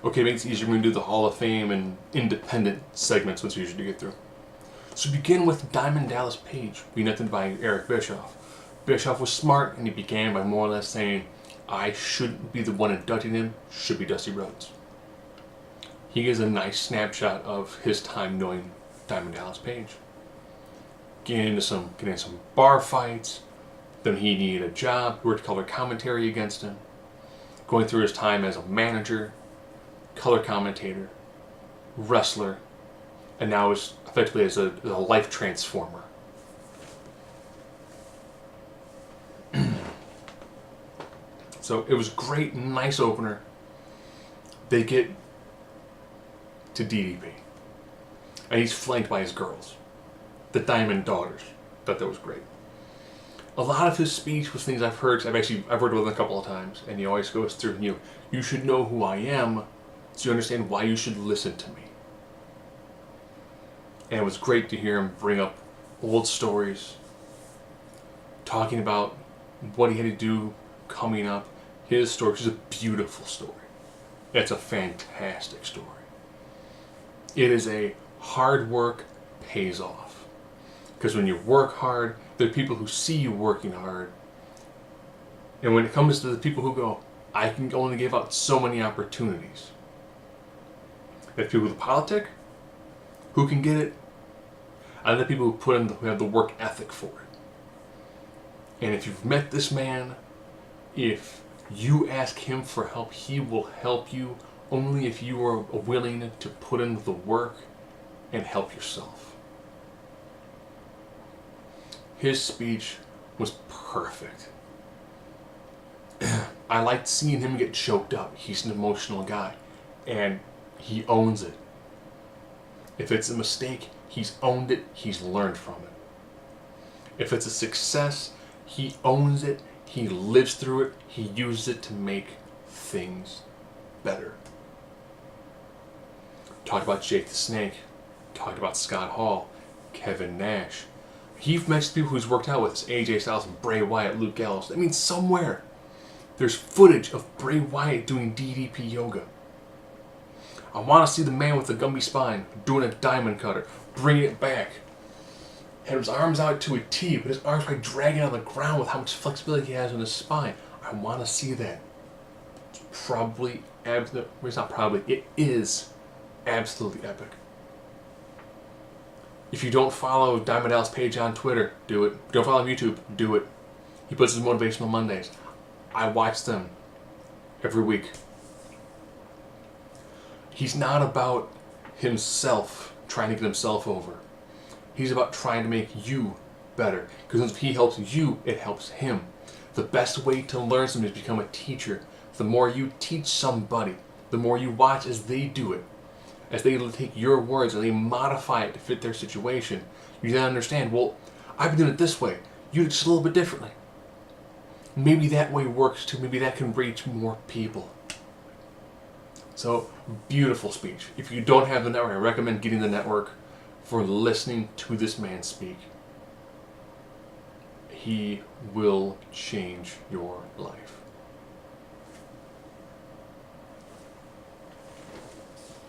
Okay, it makes it easier when we do the Hall of Fame and independent segments once we usually get through. So begin with Diamond Dallas Page, being nothing by Eric Bischoff. Bischoff was smart, and he began by more or less saying, I shouldn't be the one inducting him, should be Dusty Rhodes. He gives a nice snapshot of his time knowing Diamond Dallas Page. Getting into some bar fights, then he needed a job, worked color commentary against him, going through his time as a manager, color commentator, wrestler, and now is effectively as a life transformer. So it was a great, nice opener. They get to DDP, and he's flanked by his girls, the Diamond Daughters. Thought that was great. A lot of his speech was things I've heard. I've worked with him a couple of times, and he always goes through. You should know who I am, so you understand why you should listen to me. And it was great to hear him bring up old stories, talking about what he had to do coming up, his story, which is a beautiful story. It's a fantastic story. It is a hard work pays off. Because when you work hard, there are people who see you working hard. And when it comes to the people who go, I can only give out so many opportunities. There's people with a politic who can get it, and the people who have the work ethic for it. And if you've met this man, if you ask him for help, he will help you only if you are willing to put in the work and help yourself. His speech was perfect. I liked seeing him get choked up. He's an emotional guy, and he owns it. If it's a mistake, he's owned it, he's learned from it. If it's a success, he owns it, he lives through it, he uses it to make things better. Talked about Jake the Snake, talked about Scott Hall, Kevin Nash. He's mentioned people who's worked out with us, AJ Styles and Bray Wyatt, Luke Gallows. I mean, somewhere there's footage of Bray Wyatt doing DDP yoga. I want to see the man with the Gumby spine doing a diamond cutter, bringing it back. Had his arms out to a T, but his arms like dragging on the ground with how much flexibility he has in his spine. I want to see that. It's probably it's not probably, it is absolutely epic. If you don't follow Diamond Dallas Page on Twitter, do it. If you don't follow him on YouTube, do it. He puts his Motivational Mondays. I watch them every week. He's not about himself trying to get himself over. He's about trying to make you better. Because if he helps you, it helps him. The best way to learn something is to become a teacher. The more you teach somebody, the more you watch as they do it, as they take your words and they modify it to fit their situation, you then understand, well, I've been doing it this way. You do it just a little bit differently. Maybe that way works too. Maybe that can reach more people. So, beautiful speech. If you don't have the network, I recommend getting the network for listening to this man speak. He will change your life.